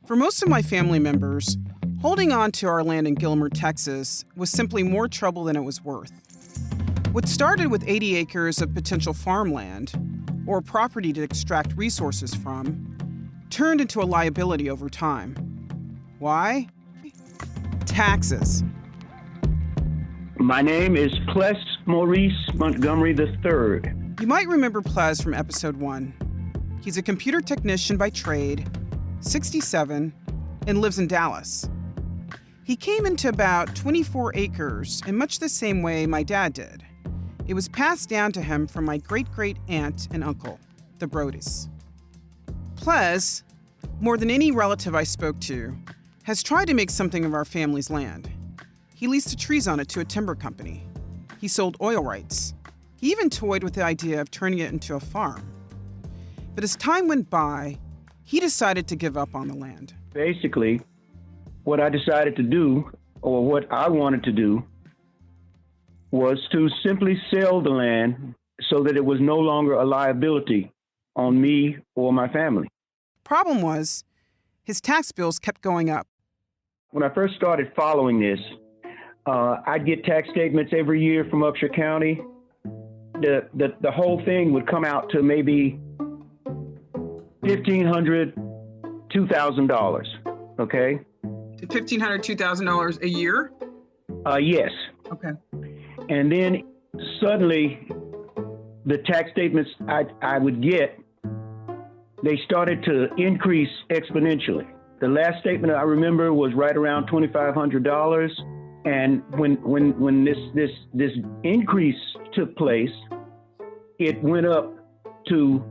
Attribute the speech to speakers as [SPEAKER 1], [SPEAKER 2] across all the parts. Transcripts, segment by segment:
[SPEAKER 1] For most of my family members, holding on to our land in Gilmer, Texas, was simply more trouble than it was worth. What started with 80 acres of potential farmland, or property to extract resources from, turned into a liability over time. Why? Taxes.
[SPEAKER 2] My name is Ples Maurice Montgomery III.
[SPEAKER 1] You might remember Ples from episode 1. He's a computer technician by trade, 67, and lives in Dallas. He came into about 24 acres in much the same way my dad did. It was passed down to him from my great-great-aunt and uncle, the Brodys. Ples, more than any relative I spoke to, has tried to make something of our family's land. He leased the trees on it to a timber company. He sold oil rights. He even toyed with the idea of turning it into a farm. But as time went by, he decided to give up on the land.
[SPEAKER 2] Basically, what I decided to do, or what I wanted to do, was to simply sell the land so that it was no longer a liability on me or my family.
[SPEAKER 1] Problem was, his tax bills kept going up.
[SPEAKER 2] When I first started following this, I'd get tax statements every year from Upshur County. The whole thing would come out to maybe $1,500, $2,000, okay?
[SPEAKER 1] $1,500, $2,000 a year?
[SPEAKER 2] Yes.
[SPEAKER 1] Okay.
[SPEAKER 2] And then suddenly, the tax statements I would get, they started to increase exponentially. The last statement I remember was right around $2,500. And when this increase took place, it went up to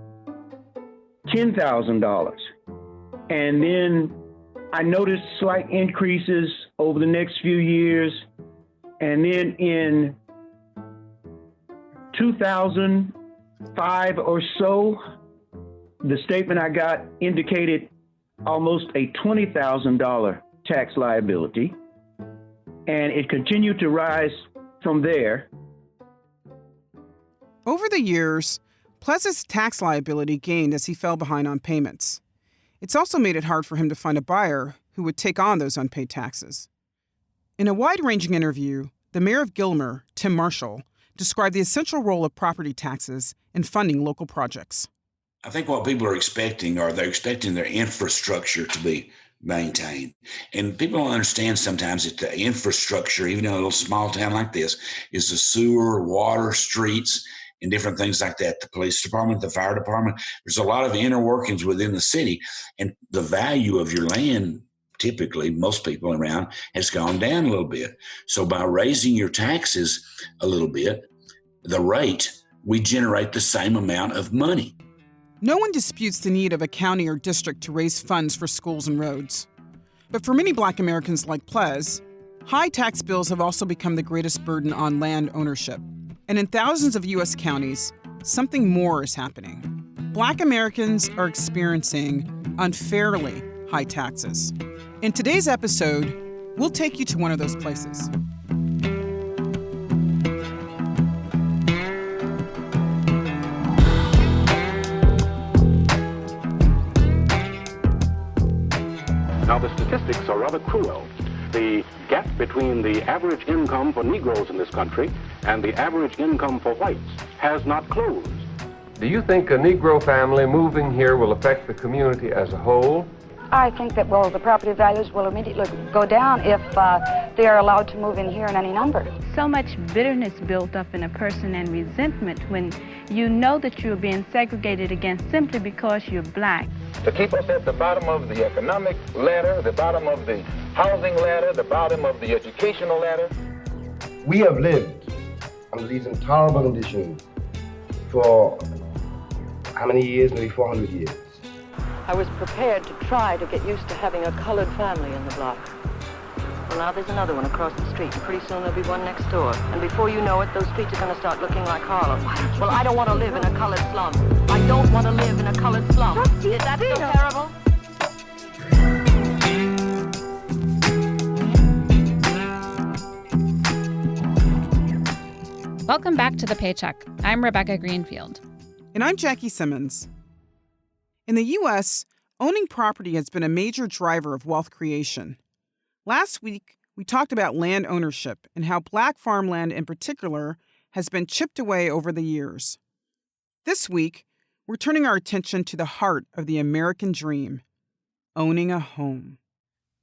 [SPEAKER 2] $10,000. And then I noticed slight increases over the next few years. And then in 2005 or so, the statement I got indicated almost a $20,000 tax liability. And it continued to rise from there.
[SPEAKER 1] Over the years, Ples's tax liability gained as he fell behind on payments. It's also made it hard for him to find a buyer who would take on those unpaid taxes. In a wide-ranging interview, the mayor of Gilmer, Tim Marshall, described the essential role of property taxes in funding local projects.
[SPEAKER 3] I think what people are expecting are they're expecting their infrastructure to be maintained. And people don't understand sometimes that the infrastructure, even in a little small town like this, is the sewer, water, streets, and different things like that. The police department, the fire department. There's a lot of inner workings within the city. And the value of your land, typically, most people around, has gone down a little bit. So by raising your taxes a little bit, the rate, we generate the same amount of money.
[SPEAKER 1] No one disputes the need of a county or district to raise funds for schools and roads. But for many Black Americans like Ples, high tax bills have also become the greatest burden on land ownership. And in thousands of U.S. counties, something more is happening. Black Americans are experiencing unfairly high taxes. In today's episode, we'll take you to one of those places.
[SPEAKER 4] Now, the statistics are rather cruel. The gap between the average income for Negroes in this country and the average income for whites has not closed.
[SPEAKER 5] Do you think a Negro family moving here will affect the community as a whole?
[SPEAKER 6] I think that, the property values will immediately go down if they are allowed to move in here in any number.
[SPEAKER 7] So much bitterness built up in a person and resentment when you know that you're being segregated against simply because you're Black.
[SPEAKER 5] To keep us at the bottom of the economic ladder, the bottom of the housing ladder, the bottom of the educational ladder.
[SPEAKER 8] We have lived under these intolerable conditions for how many years? Maybe 400 years.
[SPEAKER 9] I was prepared to try to get used to having a colored family in the block. Well, now there's another one across the street, and pretty soon there'll be one next door. And before you know it, those streets are going to start looking like Harlem. Well, I don't want to live in a colored slum. I don't want to live in a colored slum. Is that so terrible?
[SPEAKER 10] Welcome back to The Paycheck. I'm Rebecca Greenfield.
[SPEAKER 1] And I'm Jackie Simmons. In the U.S., Owning property has been a major driver of wealth creation. Last week, we talked about land ownership and how Black farmland in particular has been chipped away over the years. This week, we're turning our attention to the heart of the American dream, owning a home.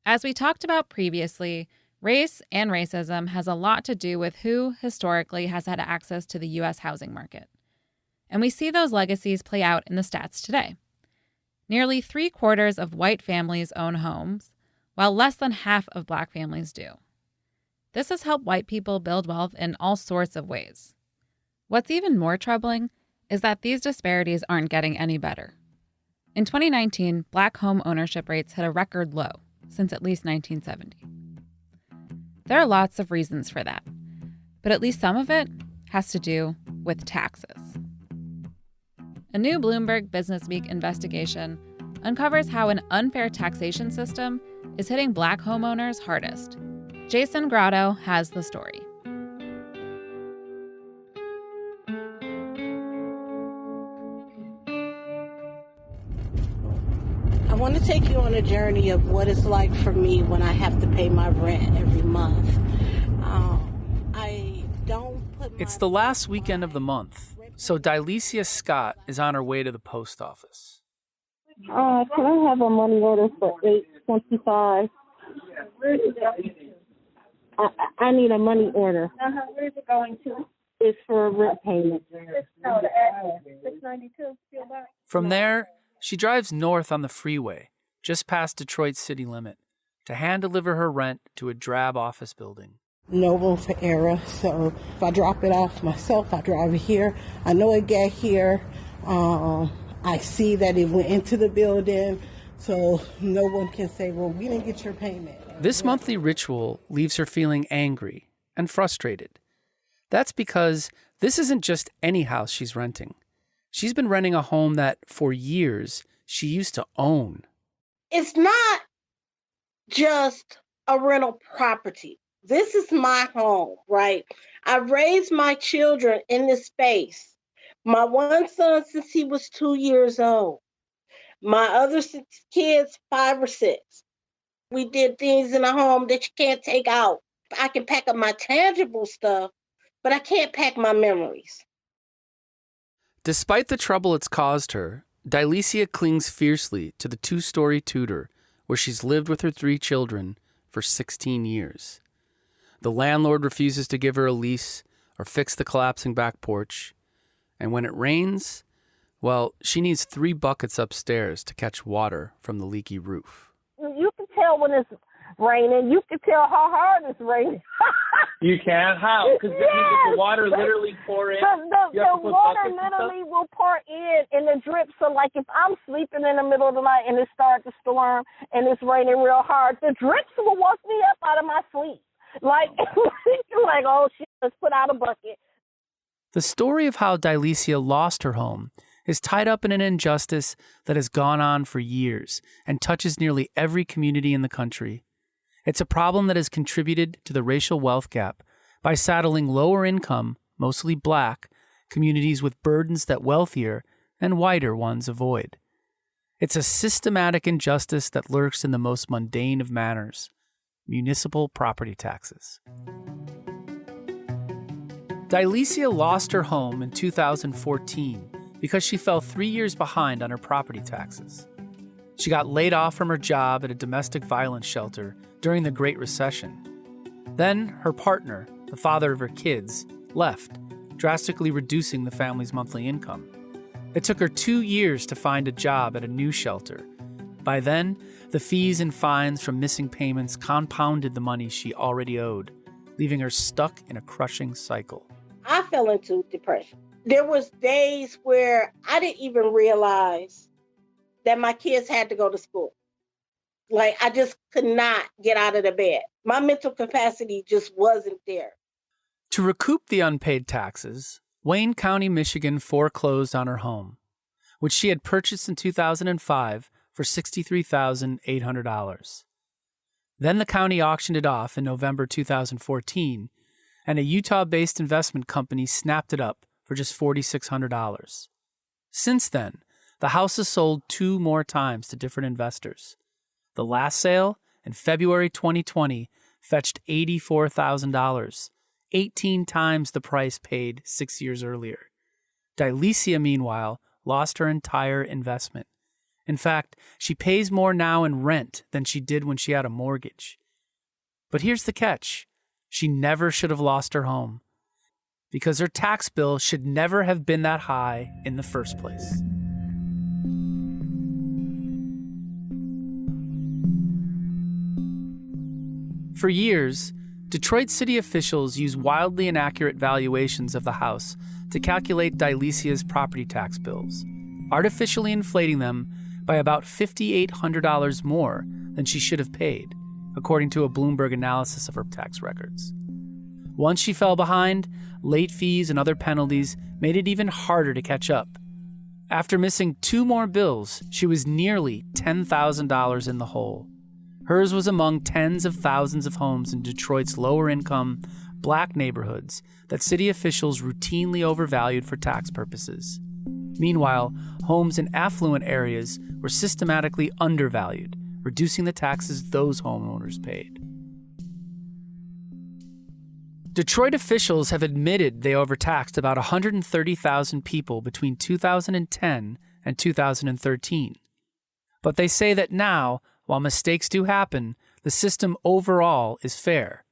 [SPEAKER 10] As we talked about previously, race and racism has a lot to do with who historically has had access to the U.S. housing market. And we see those legacies play out in the stats today. Nearly 3/4 of white families own homes, while less than half of Black families do. This has helped white people build wealth in all sorts of ways. What's even more troubling is that these disparities aren't getting any better. In 2019, Black home ownership rates hit a record low since at least 1970. There are lots of reasons for that, but at least some of it has to do with taxes. A new Bloomberg Businessweek investigation uncovers how an unfair taxation system is hitting Black homeowners hardest. Jason Grotto has the story.
[SPEAKER 11] I want to take you on a journey of what it's like for me when I have to pay my rent every month.
[SPEAKER 12] It's the last weekend of the month, so Leshea Scott is on her way to the post office.
[SPEAKER 13] Can I have a money order for $8.25? I need a money order.
[SPEAKER 14] Where is it going to?
[SPEAKER 13] It's for a rent payment.
[SPEAKER 14] No, the address. 692.
[SPEAKER 12] From there, she drives north on the freeway, just past Detroit's city limit, to hand deliver her rent to a drab office building.
[SPEAKER 11] No room for error, so if I drop it off myself, I drive it here. I know it got here. I see that it went into the building, so no one can say, well, we didn't get your payment.
[SPEAKER 12] This monthly ritual leaves her feeling angry and frustrated. That's because this isn't just any house she's renting. She's been renting a home that, for years, she used to own.
[SPEAKER 13] It's not just a rental property. This is my home, right? I raised my children in this space. My one son since he was 2 years old. My other 6 kids, 5 or 6. We did things in the home that you can't take out. I can pack up my tangible stuff, but I can't pack my memories.
[SPEAKER 12] Despite the trouble it's caused her, Leshea clings fiercely to the 2-story Tudor where she's lived with her 3 children for 16 years. The landlord refuses to give her a lease or fix the collapsing back porch. And when it rains, well, she needs 3 buckets upstairs to catch water from the leaky roof.
[SPEAKER 14] You can tell when it's raining. You can tell how hard it's raining.
[SPEAKER 15] You can? How? Because the water literally pour in?
[SPEAKER 14] The water literally will pour in and it drips. So, like, if I'm sleeping in the middle of the night and it starts to storm and it's raining real hard, the drips will wake me up out of my sleep. Like, oh, shit, let's put out a bucket.
[SPEAKER 12] The story of how Leshea lost her home is tied up in an injustice that has gone on for years and touches nearly every community in the country. It's a problem that has contributed to the racial wealth gap by saddling lower income, mostly Black, communities with burdens that wealthier and whiter ones avoid. It's a systematic injustice that lurks in the most mundane of manners: municipal property taxes. Leshea lost her home in 2014 because she fell 3 years behind on her property taxes. She got laid off from her job at a domestic violence shelter during the Great Recession. Then her partner, the father of her kids, left, drastically reducing the family's monthly income. It took her 2 years to find a job at a new shelter. By then, the fees and fines from missing payments compounded the money she already owed, leaving her stuck in a crushing cycle.
[SPEAKER 13] I fell into depression. There was days where I didn't even realize that my kids had to go to school. Like, I just could not get out of the bed. My mental capacity just wasn't there.
[SPEAKER 12] To recoup the unpaid taxes, Wayne County, Michigan foreclosed on her home, which she had purchased in 2005 for $63,800. Then the county auctioned it off in November 2014, and a Utah-based investment company snapped it up for just $4,600. Since then, The house is sold 2 more times to different investors. The last sale, in February 2020, fetched $84,000, 18 times the price paid 6 years earlier. Leshea, meanwhile, lost her entire investment. In fact, she pays more now in rent than she did when she had a mortgage. But here's the catch. She never should have lost her home, because her tax bill should never have been that high in the first place. For years, Detroit city officials use wildly inaccurate valuations of the house to calculate Leshea's property tax bills, artificially inflating them by about $5,800 more than she should have paid, according to a Bloomberg analysis of her tax records. Once she fell behind, late fees and other penalties made it even harder to catch up. After missing 2 more bills, she was nearly $10,000 in the hole. Hers was among tens of thousands of homes in Detroit's lower-income, black neighborhoods that city officials routinely overvalued for tax purposes. Meanwhile, homes in affluent areas were systematically undervalued, reducing the taxes those homeowners paid. Detroit officials have admitted they overtaxed about 130,000 people between 2010 and 2013. But they say that now, while mistakes do happen, the system overall is fair.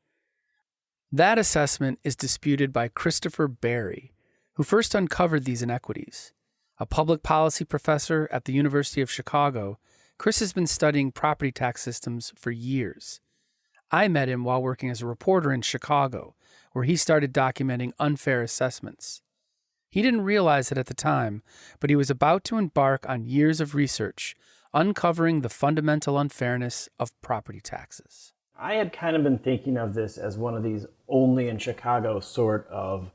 [SPEAKER 12] That assessment is disputed by Christopher Berry, who first uncovered these inequities. A public policy professor at the University of Chicago, Chris has been studying property tax systems for years. I met him while working as a reporter in Chicago, where he started documenting unfair assessments. He didn't realize it at the time, but he was about to embark on years of research, uncovering the fundamental unfairness of property taxes.
[SPEAKER 16] I had kind of been thinking of this as one of these only in Chicago sort of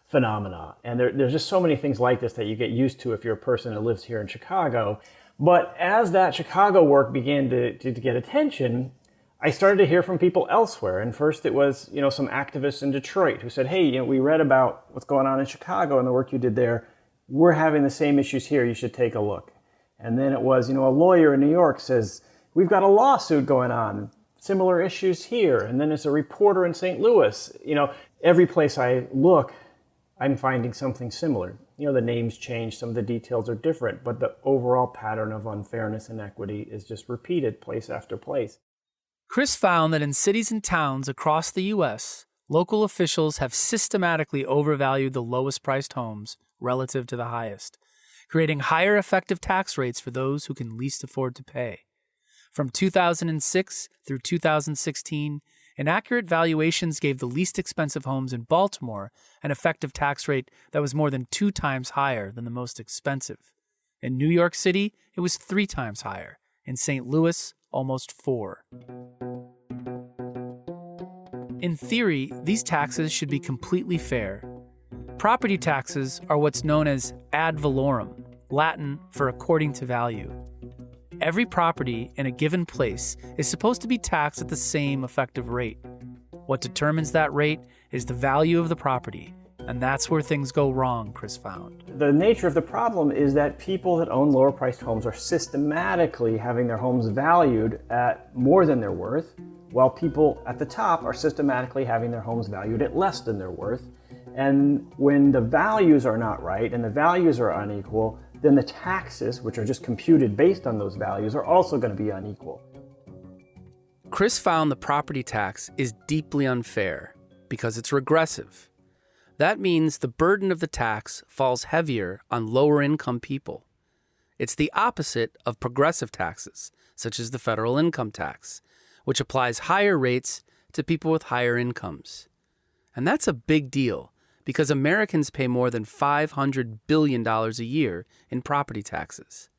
[SPEAKER 16] phenomena. And there's just so many things like this that you get used to if you're a person who lives here in Chicago. But as that Chicago work began to get attention, I started to hear from people elsewhere. And first it was, some activists in Detroit who said, hey, we read about what's going on in Chicago and the work you did there. We're having the same issues here. You should take a look. And then it was, a lawyer in New York says, we've got a lawsuit going on, similar issues here. And then it's a reporter in St. Louis. Every place I look, I'm finding something similar. The names change, some of the details are different, but the overall pattern of unfairness and inequity is just repeated place after place.
[SPEAKER 12] Chris found that in cities and towns across the U.S., local officials have systematically overvalued the lowest priced homes relative to the highest, creating higher effective tax rates for those who can least afford to pay. From 2006 through 2016, inaccurate valuations gave the least expensive homes in Baltimore an effective tax rate that was more than 2 times higher than the most expensive. In New York City, it was 3 times higher. In St. Louis, almost 4. In theory, these taxes should be completely fair. Property taxes are what's known as ad valorem, Latin for according to value. Every property in a given place is supposed to be taxed at the same effective rate. What determines that rate is the value of the property, and that's where things go wrong, Chris found.
[SPEAKER 16] The nature of the problem is that people that own lower priced homes are systematically having their homes valued at more than they're worth, while people at the top are systematically having their homes valued at less than they're worth. And when the values are not right and the values are unequal, then the taxes, which are just computed based on those values, are also going to be unequal.
[SPEAKER 12] Chris found the property tax is deeply unfair because it's regressive. That means the burden of the tax falls heavier on lower income people. It's the opposite of progressive taxes, such as the federal income tax, which applies higher rates to people with higher incomes. And that's a big deal, because Americans pay more than $500 billion a year in property taxes.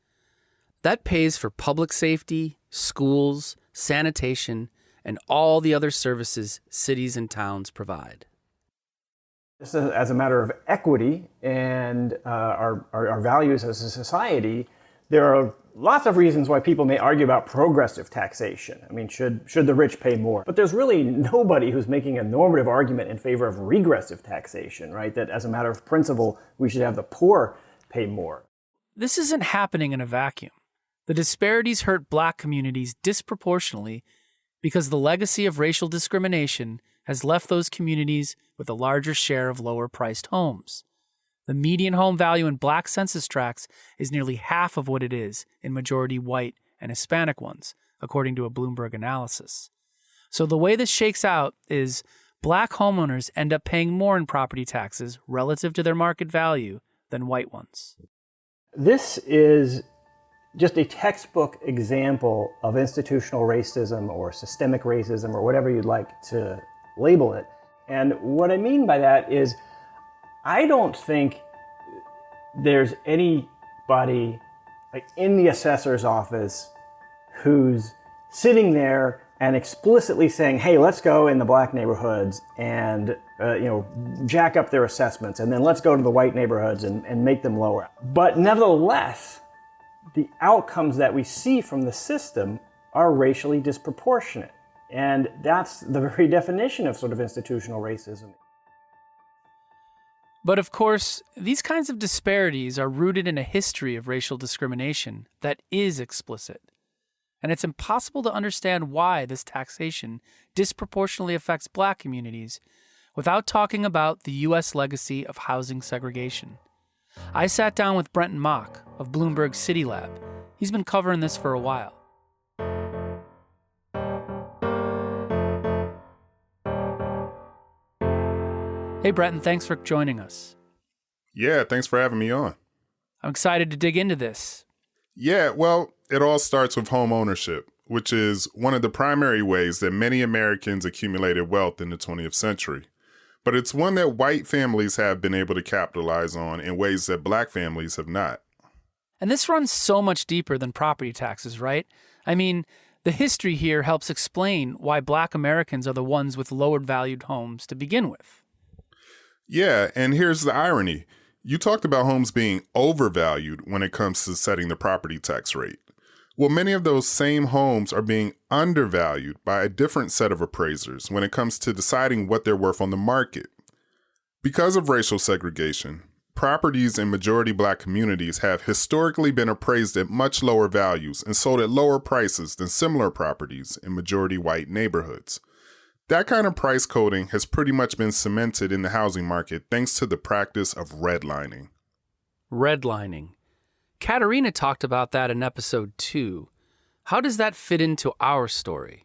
[SPEAKER 12] That pays for public safety, schools, sanitation, and all the other services cities and towns provide.
[SPEAKER 16] Just as a matter of equity and our values as a society, there are lots of reasons why people may argue about progressive taxation. I mean, should the rich pay more? But there's really nobody who's making a normative argument in favor of regressive taxation, right? That as a matter of principle, we should have the poor pay more.
[SPEAKER 12] this isn't happening in a vacuum. The disparities hurt Black communities disproportionately because the legacy of racial discrimination has left those communities with a larger share of lower-priced homes. The median home value in Black census tracts is nearly half of what it is in majority white and Hispanic ones, according to a Bloomberg analysis. So the way this shakes out is Black homeowners end up paying more in property taxes relative to their market value than white ones.
[SPEAKER 16] This is just a textbook example of institutional racism or systemic racism or whatever you'd like to label it. And what I mean by that is I don't think there's anybody in the assessor's office who's sitting there and explicitly saying, hey, let's go in the Black neighborhoods and jack up their assessments, and then let's go to the white neighborhoods and make them lower. But nevertheless, the outcomes that we see from the system are racially disproportionate. And that's the very definition of sort of institutional racism.
[SPEAKER 12] But of course, these kinds of disparities are rooted in a history of racial discrimination that is explicit. And it's impossible to understand why this taxation disproportionately affects Black communities without talking about the U.S. legacy of housing segregation. I sat down with Brenton Mock of Bloomberg City Lab. He's been covering this for a while. Hey, Brenton, thanks for joining us.
[SPEAKER 17] Yeah, thanks for having me on.
[SPEAKER 12] I'm excited to dig into this.
[SPEAKER 17] Yeah, well, it all starts with home ownership, which is one of the primary ways that many Americans accumulated wealth in the 20th century. But it's one that white families have been able to capitalize on in ways that Black families have not.
[SPEAKER 12] And this runs so much deeper than property taxes, right? I mean, the history here helps explain why Black Americans are the ones with lower valued homes to begin with.
[SPEAKER 17] Yeah, and here's the irony. You talked about homes being overvalued when it comes to setting the property tax rate. Well, many of those same homes are being undervalued by a different set of appraisers when it comes to deciding what they're worth on the market. Because of racial segregation, properties in majority Black communities have historically been appraised at much lower values and sold at lower prices than similar properties in majority white neighborhoods. That kind of price coding has pretty much been cemented in the housing market thanks to the practice of redlining.
[SPEAKER 12] Redlining. Katerina talked about that in episode 2. How does that fit into our story?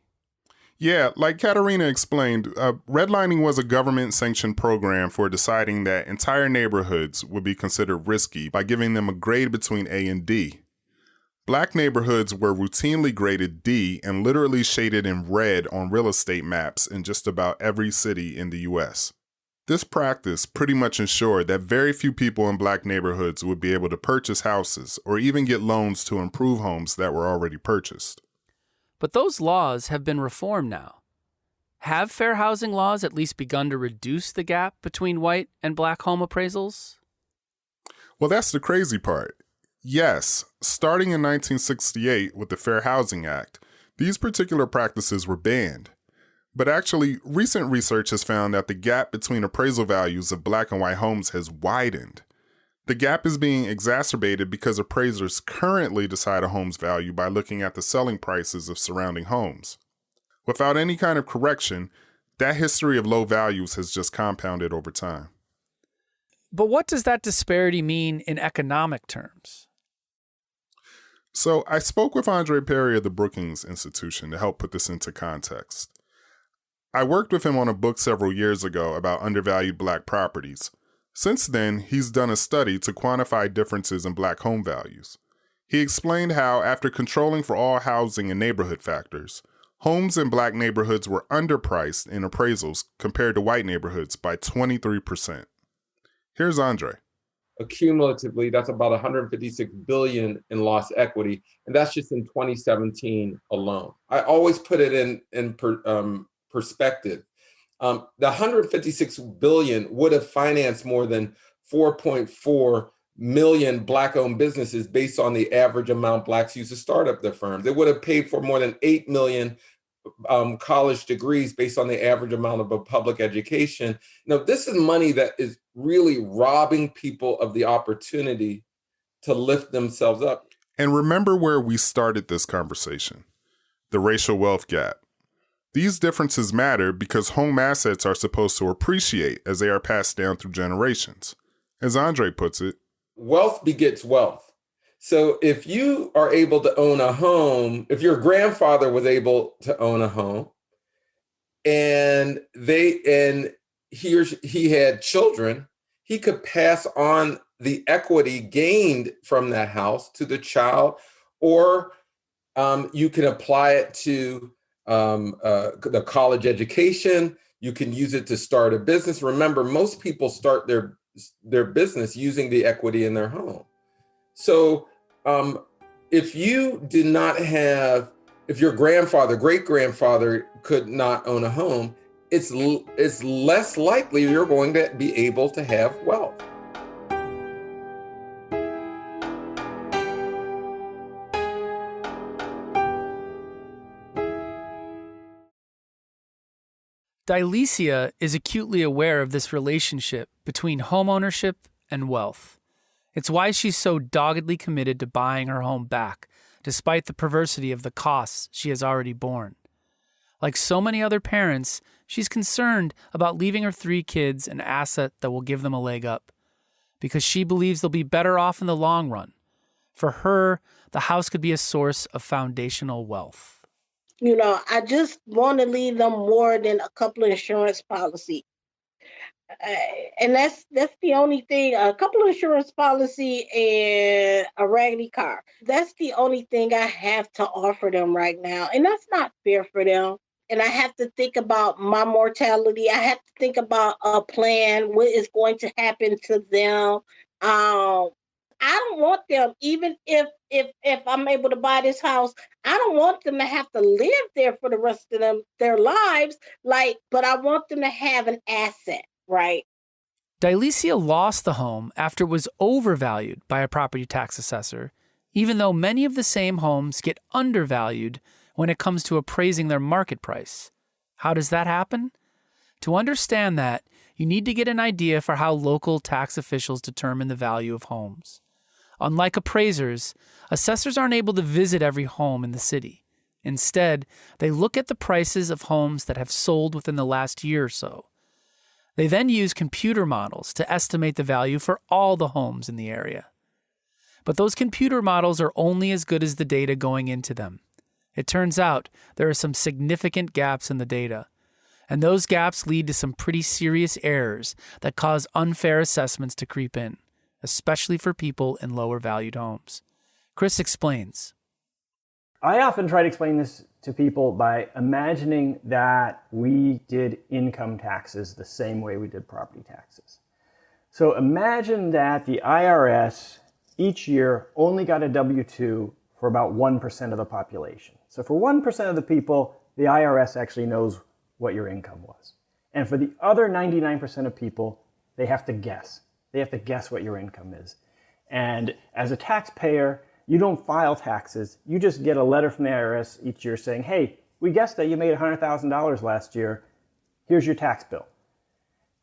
[SPEAKER 17] Yeah, like Katerina explained, redlining was a government-sanctioned program for deciding that entire neighborhoods would be considered risky by giving them a grade between A and D. Black neighborhoods were routinely graded D and literally shaded in red on real estate maps in just about every city in the U.S. This practice pretty much ensured that very few people in Black neighborhoods would be able to purchase houses or even get loans to improve homes that were already purchased.
[SPEAKER 12] But those laws have been reformed now. Have fair housing laws at least begun to reduce the gap between white and Black home appraisals?
[SPEAKER 17] Well, that's the crazy part. Yes, starting in 1968 with the Fair Housing Act, these particular practices were banned. But actually, recent research has found that the gap between appraisal values of Black and white homes has widened. The gap is being exacerbated because appraisers currently decide a home's value by looking at the selling prices of surrounding homes. Without any kind of correction, that history of low values has just compounded over time.
[SPEAKER 12] But what does that disparity mean in economic terms?
[SPEAKER 17] So I spoke with Andre Perry of the Brookings Institution to help put this into context. I worked with him on a book several years ago about undervalued Black properties. Since then, he's done a study to quantify differences in Black home values. He explained how, after controlling for all housing and neighborhood factors, homes in Black neighborhoods were underpriced in appraisals compared to white neighborhoods by 23%. Here's Andre.
[SPEAKER 18] Accumulatively, that's about 156 billion in lost equity, and that's just in 2017 alone. I always put it in perspective. The 156 billion would have financed more than 4.4 million Black-owned businesses based on the average amount Blacks use to start up their firms. It would have paid for more than 8 million college degrees based on the average amount of a public education. Now, this is money that is really robbing people of the opportunity to lift themselves up.
[SPEAKER 17] And remember where we started this conversation, the racial wealth gap. These differences matter because home assets are supposed to appreciate as they are passed down through generations. As Andre puts it,
[SPEAKER 18] wealth begets wealth. So if you are able to own a home, if your grandfather was able to own a home and he had children, he could pass on the equity gained from that house to the child, or you can apply it to the college education. You can use it to start a business. Remember, most people start their business using the equity in their home. So if you did not have, if your grandfather, great-grandfather could not own a home, it's less likely you're going to be able to have wealth.
[SPEAKER 12] Leshea is acutely aware of this relationship between homeownership and wealth. It's why she's so doggedly committed to buying her home back, despite the perversity of the costs she has already borne. Like so many other parents, she's concerned about leaving her 3 kids an asset that will give them a leg up, because she believes they'll be better off in the long run. For her, the house could be a source of foundational wealth.
[SPEAKER 13] You know, I just want to leave them more than a couple of insurance policies. And that's the only thing, a couple of insurance policy and a raggedy car. That's the only thing I have to offer them right now. And that's not fair for them. And I have to think about my mortality. I have to think about a plan, what is going to happen to them. I don't want them, even if I'm able to buy this house, I don't want them to have to live there for the rest of their lives. But I want them to have an asset, right?
[SPEAKER 12] Leshea lost the home after it was overvalued by a property tax assessor, even though many of the same homes get undervalued when it comes to appraising their market price. How does that happen? To understand that, you need to get an idea for how local tax officials determine the value of homes. Unlike appraisers, assessors aren't able to visit every home in the city. Instead, they look at the prices of homes that have sold within the last year or so. They then use computer models to estimate the value for all the homes in the area. But those computer models are only as good as the data going into them. It turns out there are some significant gaps in the data, and those gaps lead to some pretty serious errors that cause unfair assessments to creep in, especially for people in lower valued homes. Chris explains.
[SPEAKER 16] I often try to explain this to people by imagining that we did income taxes the same way we did property taxes. So imagine that the IRS each year only got a W-2 for about 1% of the population. So for 1% of the people, the IRS actually knows what your income was. And for the other 99% of people, they have to guess. They have to guess what your income is. And as a taxpayer, you don't file taxes. You just get a letter from the IRS each year saying, hey, we guessed that you made $100,000 last year. Here's your tax bill.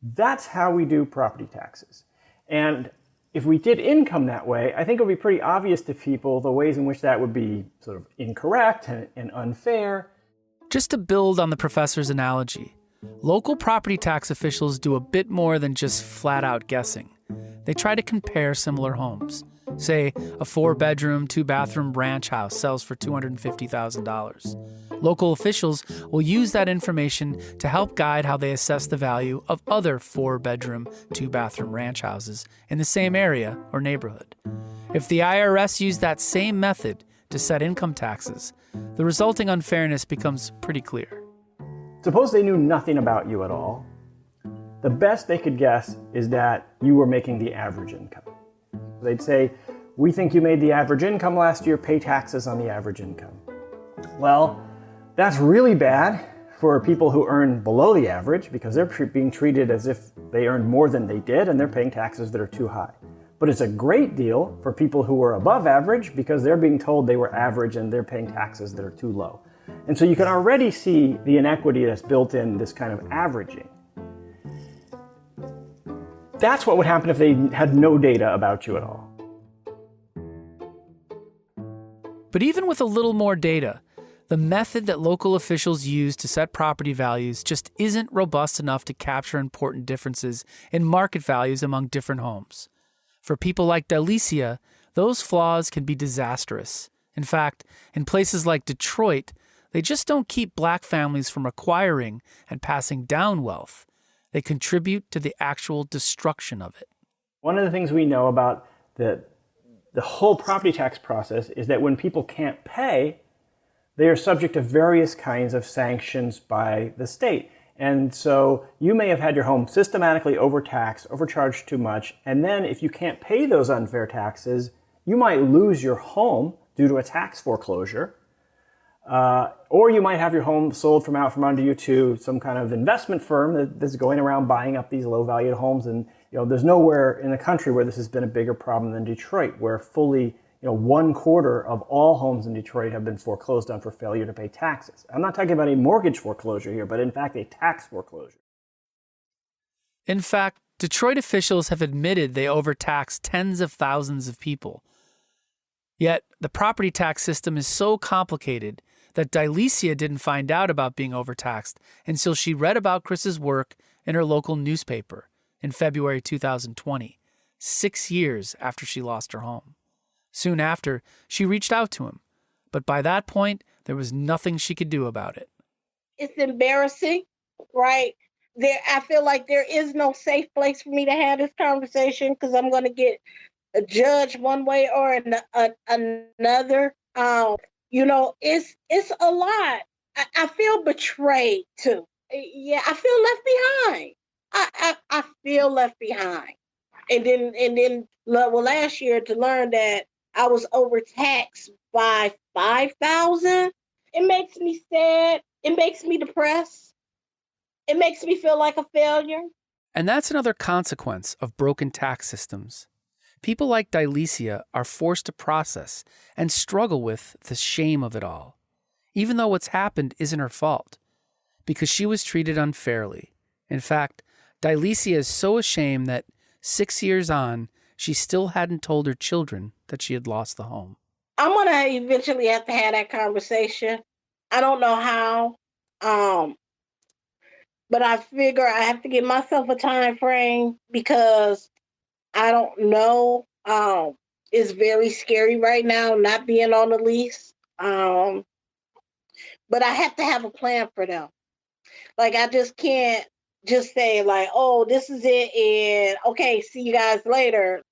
[SPEAKER 16] That's how we do property taxes. And if we did income that way, I think it would be pretty obvious to people the ways in which that would be sort of incorrect and unfair.
[SPEAKER 12] Just to build on the professor's analogy, local property tax officials do a bit more than just flat out guessing. They try to compare similar homes. Say a 4-bedroom, 2-bathroom ranch house sells for $250,000. Local officials will use that information to help guide how they assess the value of other 4-bedroom, 2-bathroom ranch houses in the same area or neighborhood. If the IRS used that same method to set income taxes, the resulting unfairness becomes pretty clear.
[SPEAKER 16] Suppose they knew nothing about you at all. The best they could guess is that you were making the average income. They'd say, we think you made the average income last year, pay taxes on the average income. Well, that's really bad for people who earn below the average because they're being treated as if they earned more than they did and they're paying taxes that are too high. But it's a great deal for people who are above average because they're being told they were average and they're paying taxes that are too low. And so you can already see the inequity that's built in this kind of averaging. That's what would happen if they had no data about you at all.
[SPEAKER 12] But even with a little more data, the method that local officials use to set property values just isn't robust enough to capture important differences in market values among different homes. For people like Leshea, those flaws can be disastrous. In fact, in places like Detroit, they just don't keep Black families from acquiring and passing down wealth. They contribute to the actual destruction of it.
[SPEAKER 16] One of the things we know about the whole property tax process is that when people can't pay, they are subject to various kinds of sanctions by the state. And so you may have had your home systematically overtaxed, overcharged too much, and then if you can't pay those unfair taxes, you might lose your home due to a tax foreclosure. Or you might have your home sold from out from under you to some kind of investment firm that's going around buying up these low-valued homes. And there's nowhere in the country where this has been a bigger problem than Detroit, where fully 1/4 of all homes in Detroit have been foreclosed on for failure to pay taxes. I'm not talking about a mortgage foreclosure here, but in fact a tax foreclosure.
[SPEAKER 12] In fact, Detroit officials have admitted they overtaxed tens of thousands of people. Yet the property tax system is so complicated that Leshea didn't find out about being overtaxed until she read about Chris's work in her local newspaper in February 2020, 6 years after she lost her home. Soon after, she reached out to him, but by that point, there was nothing she could do about it.
[SPEAKER 13] It's embarrassing, right? I feel like there is no safe place for me to have this conversation because I'm going to get judged one way or another. It's a lot. I feel betrayed too. Yeah, I feel left behind. I feel left behind. And then last year to learn that I was overtaxed by $5,000. It makes me sad. It makes me depressed. It makes me feel like a failure.
[SPEAKER 12] And that's another consequence of broken tax systems. People like Leshea are forced to process and struggle with the shame of it all, even though what's happened isn't her fault, because she was treated unfairly. In fact, Leshea is so ashamed that 6 years on, she still hadn't told her children that she had lost the home.
[SPEAKER 13] I'm going to eventually have to have that conversation. I don't know how, but I figure I have to give myself a time frame because I don't know. It's very scary right now not being on the lease. But I have to have a plan for them. Like, I just can't just say like, oh, this is it. And okay, see you guys later.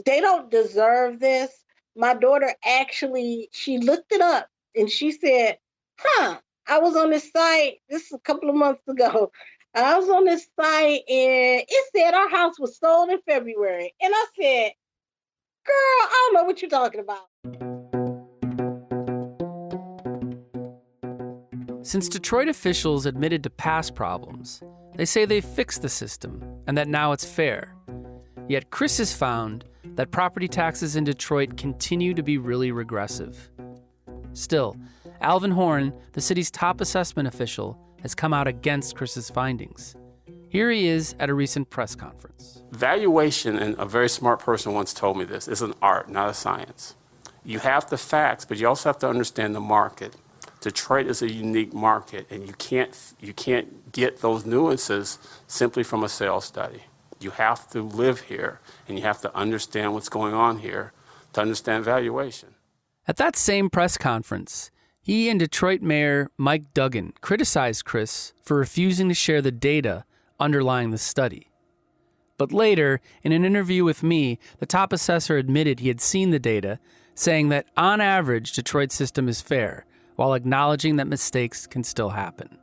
[SPEAKER 13] They don't deserve this. My daughter actually, she looked it up and she said, I was on this site, this is a couple of months ago. I was on this site and it said our house was sold in February. And I said, girl, I don't know what you're talking about.
[SPEAKER 12] Since Detroit officials admitted to past problems, they say they've fixed the system and that now it's fair. Yet Chris has found that property taxes in Detroit continue to be really regressive. Still, Alvin Horn, the city's top assessment official, has come out against Chris's findings. Here he is at a recent press conference.
[SPEAKER 19] Valuation, and a very smart person once told me this, is an art, not a science. You have the facts, but you also have to understand the market. Detroit is a unique market, and you can't get those nuances simply from a sales study. You have to live here, and you have to understand what's going on here to understand valuation.
[SPEAKER 12] At that same press conference, he and Detroit Mayor Mike Duggan criticized Chris for refusing to share the data underlying the study. But later, in an interview with me, the top assessor admitted he had seen the data, saying that on average, Detroit's system is fair, while acknowledging that mistakes can still happen.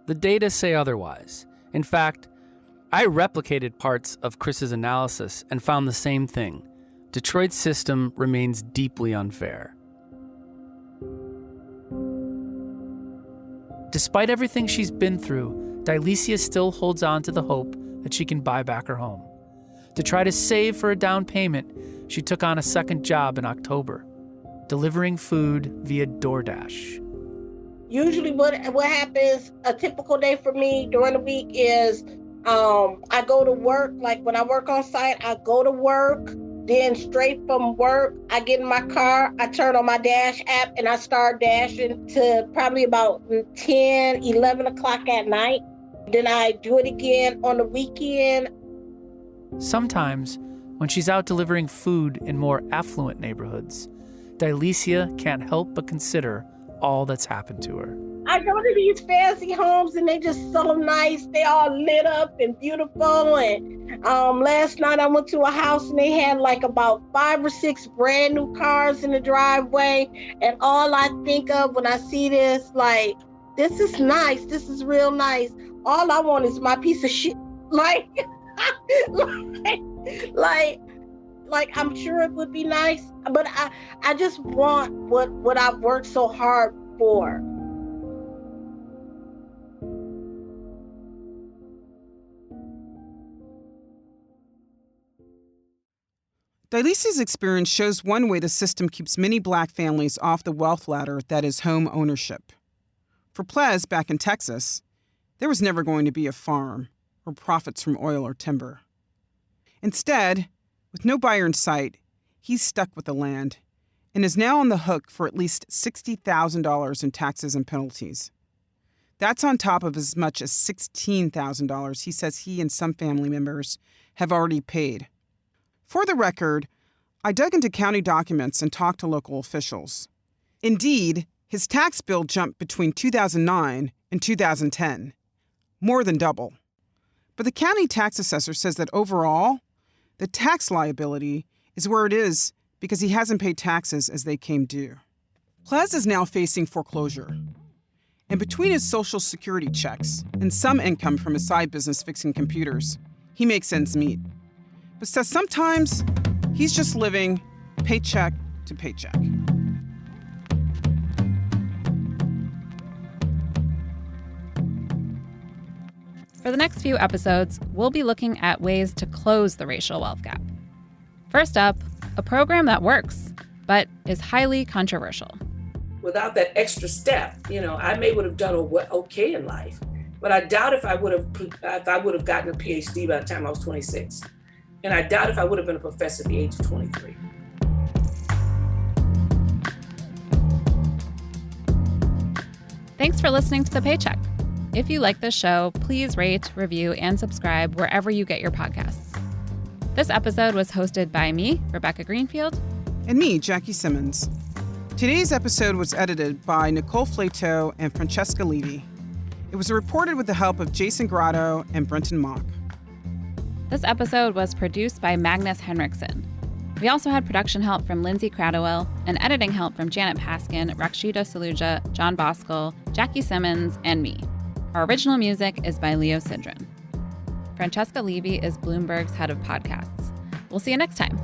[SPEAKER 12] The data say otherwise. In fact, I replicated parts of Chris's analysis and found the same thing. Detroit's system remains deeply unfair. Despite everything she's been through, Leshea still holds on to the hope that she can buy back her home. To try to save for a down payment, she took on a second job in October, delivering food via DoorDash.
[SPEAKER 13] Usually what happens, a typical day for me during the week is I go to work. Like when I work on site, I go to work. Then straight from work, I get in my car, I turn on my Dash app, and I start dashing to probably about 10, 11 o'clock at night. Then I do it again on the weekend.
[SPEAKER 12] Sometimes, when she's out delivering food in more affluent neighborhoods, Dilesea can't help but consider all that's happened to her.
[SPEAKER 13] I go to these fancy homes and they're just so nice. They all lit up and beautiful. And last night I went to a house and they had like about 5 or 6 brand new cars in the driveway. And all I think of when I see this, like, this is nice. This is real nice. All I want is my piece of shit. Like, like I'm sure it would be nice, but I just want what I've worked so hard for.
[SPEAKER 1] Dilesea's experience shows one way the system keeps many Black families off the wealth ladder that is home ownership. For Ples, back in Texas, there was never going to be a farm or profits from oil or timber. Instead, with no buyer in sight, he's stuck with the land and is now on the hook for at least $60,000 in taxes and penalties. That's on top of as much as $16,000 he says he and some family members have already paid. For the record, I dug into county documents and talked to local officials. Indeed, his tax bill jumped between 2009 and 2010, more than double. But the county tax assessor says that overall, the tax liability is where it is because he hasn't paid taxes as they came due. Ples is now facing foreclosure. And between his Social Security checks and some income from his side business fixing computers, he makes ends meet. But says sometimes he's just living paycheck to paycheck.
[SPEAKER 10] For the next few episodes, we'll be looking at ways to close the racial wealth gap. First up, a program that works, but is highly controversial.
[SPEAKER 20] Without that extra step, I may would have done okay in life, but I doubt if I would have gotten a PhD by the time I was 26. And I doubt if I would have been a professor at the age of 23.
[SPEAKER 10] Thanks for listening to The Paycheck. If you like this show, please rate, review, and subscribe wherever you get your podcasts. This episode was hosted by me, Rebecca Greenfield.
[SPEAKER 1] And me, Jackie Simmons. Today's episode was edited by Nicole Flato and Francesca Levy. It was reported with the help of Jason Grotto and Brenton Mock.
[SPEAKER 10] This episode was produced by Magnus Henriksen. We also had production help from Lindsay Cradwell and editing help from Janet Paskin, Rakshita Saluja, John Boskell, Jackie Simmons, and me. Our original music is by Leo Sidran. Francesca Levy is Bloomberg's head of podcasts. We'll see you next time.